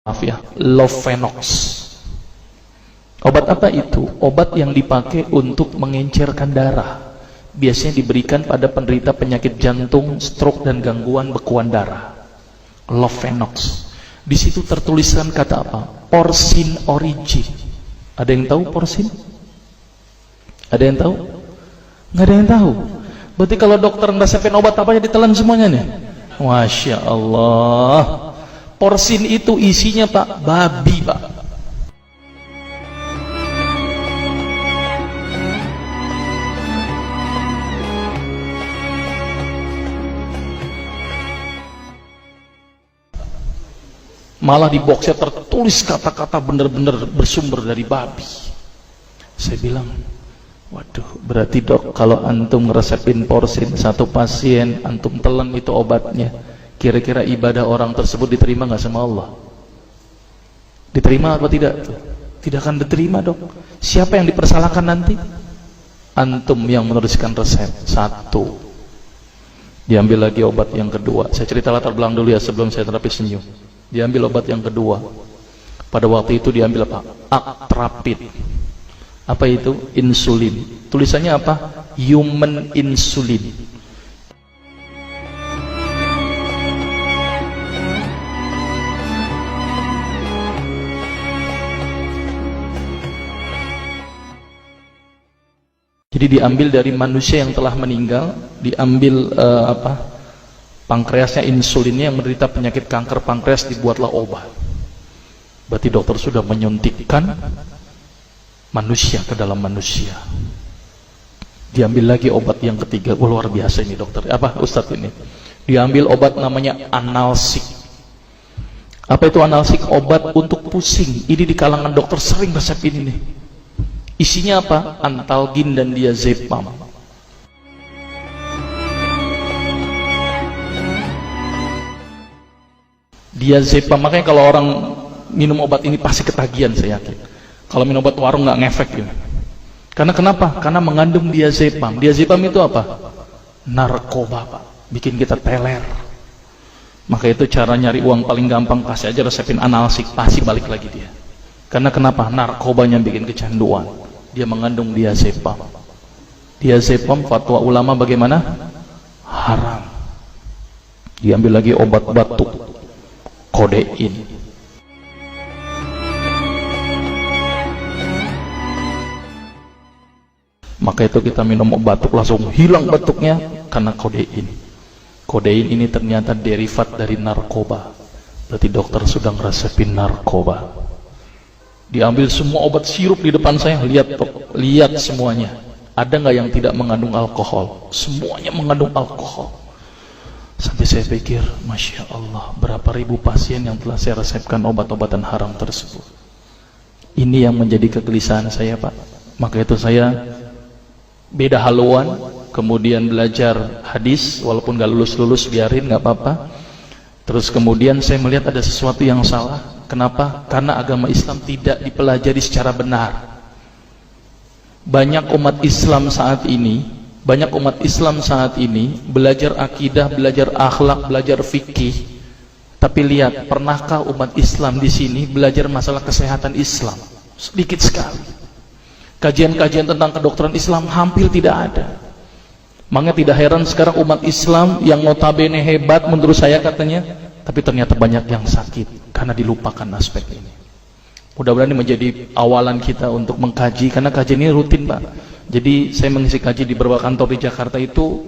maaf ya, Lovenox. Obat apa itu? Obat yang dipakai untuk mengencerkan darah. Biasanya diberikan pada penderita penyakit jantung, stroke, dan gangguan bekuan darah. Lovenox. Di situ tertuliskan kata apa? Porsin origin. Ada yang tahu porsin? Ada yang tahu? Nggak ada yang tahu. Berarti kalau dokter ngeresepin obat apa aja ditelan semuanya nih? Masya Allah. Porsin itu isinya Pak, babi Pak. Malah di boxnya tertulis kata-kata benar-benar bersumber dari babi. Saya bilang, waduh, berarti dok kalau antum ngeresepin porsin satu pasien, antum telan itu obatnya, kira-kira ibadah orang tersebut diterima nggak sama Allah? Diterima apa tidak? Tidak akan diterima dok. Siapa yang dipersalahkan nanti? Antum yang menuliskan resep. Satu, diambil lagi obat yang kedua. Saya cerita latar belakang dulu ya sebelum saya terapi senyum. Diambil obat yang kedua. Pada waktu itu diambil apa? Atrapid. Apa itu? Insulin. Tulisannya apa? Human insulin. Jadi diambil dari manusia yang telah meninggal, diambil pankreasnya, insulinnya, yang menderita penyakit kanker pankreas, dibuatlah obat. Berarti dokter sudah menyuntikkan manusia ke dalam manusia. Diambil lagi obat yang ketiga. Oh, luar biasa ini dokter. Apa Ustadz ini? Diambil obat namanya analsik. Apa itu analsik? Obat untuk pusing. Ini di kalangan dokter sering resep ini nih. Isinya apa? Antalgin dan diazepam. Diazepam, makanya kalau orang minum obat ini pasti ketagihan, saya yakin. Kalau minum obat warung nggak ngefek gitu. Karena kenapa? Karena mengandung diazepam. Diazepam itu apa? Narkoba Pak, bikin kita teler. Maka itu cara nyari uang paling gampang, kasih aja resepin analsik, pasti balik lagi dia. Karena kenapa? Narkobanya bikin kecanduan. Dia mengandung diazepam. Diazepam fatwa ulama bagaimana? Haram. Diambil lagi obat batuk, kodein. Maka itu kita minum obat batuk langsung hilang batuknya karena kodein. Kodein ini ternyata derivat dari narkoba. Berarti dokter sudah ngeresepin narkoba. Diambil semua obat sirup di depan saya, lihat semuanya. Ada nggak yang tidak mengandung alkohol? Semuanya mengandung alkohol. Sampai saya pikir, Masya Allah, berapa ribu pasien yang telah saya resepkan obat-obatan haram tersebut. Ini yang menjadi kegelisahan saya Pak. Maka itu saya beda haluan, kemudian belajar hadis, walaupun gak lulus-lulus biarin, gak apa-apa. Terus kemudian saya melihat ada sesuatu yang salah. Kenapa? Karena agama Islam tidak dipelajari secara benar. Banyak umat Islam saat ini belajar akidah, belajar akhlak, belajar fikih. Tapi lihat, pernahkah umat Islam di sini belajar masalah kesehatan Islam? Sedikit sekali. Kajian-kajian tentang kedokteran Islam hampir tidak ada. Makanya tidak heran sekarang umat Islam yang notabene hebat menurut saya katanya, tapi ternyata banyak yang sakit karena dilupakan aspek ini. Mudah-mudahan ini menjadi awalan kita untuk mengkaji, karena kajian ini rutin Pak. Jadi saya mengisi kaji di beberapa kantor di Jakarta itu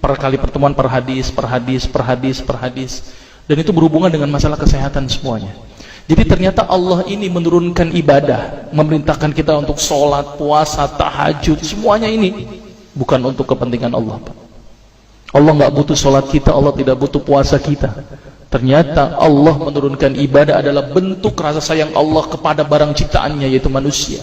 per kali pertemuan, per hadis, dan itu berhubungan dengan masalah kesehatan semuanya. Jadi ternyata Allah ini menurunkan ibadah, memerintahkan kita untuk sholat, puasa, tahajud, semuanya ini bukan untuk kepentingan Allah Pak. Allah nggak butuh sholat kita, Allah tidak butuh puasa kita. Ternyata Allah menurunkan ibadah adalah bentuk rasa sayang Allah kepada barang ciptaannya, yaitu manusia.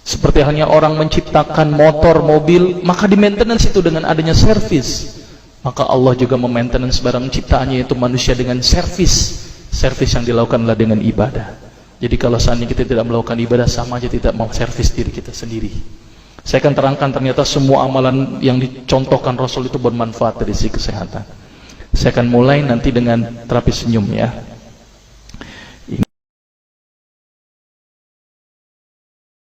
Seperti halnya orang menciptakan motor, mobil, maka di maintenance itu dengan adanya servis. Maka Allah juga memaintenance barang ciptaannya, yaitu manusia, dengan servis. Servis yang dilakukan adalah dengan ibadah. Jadi kalau seandainya kita tidak melakukan ibadah, sama aja tidak mau servis diri kita sendiri. Saya akan terangkan ternyata semua amalan yang dicontohkan Rasul itu bermanfaat dari sisi kesehatan. Saya akan mulai nanti dengan terapi senyum ya.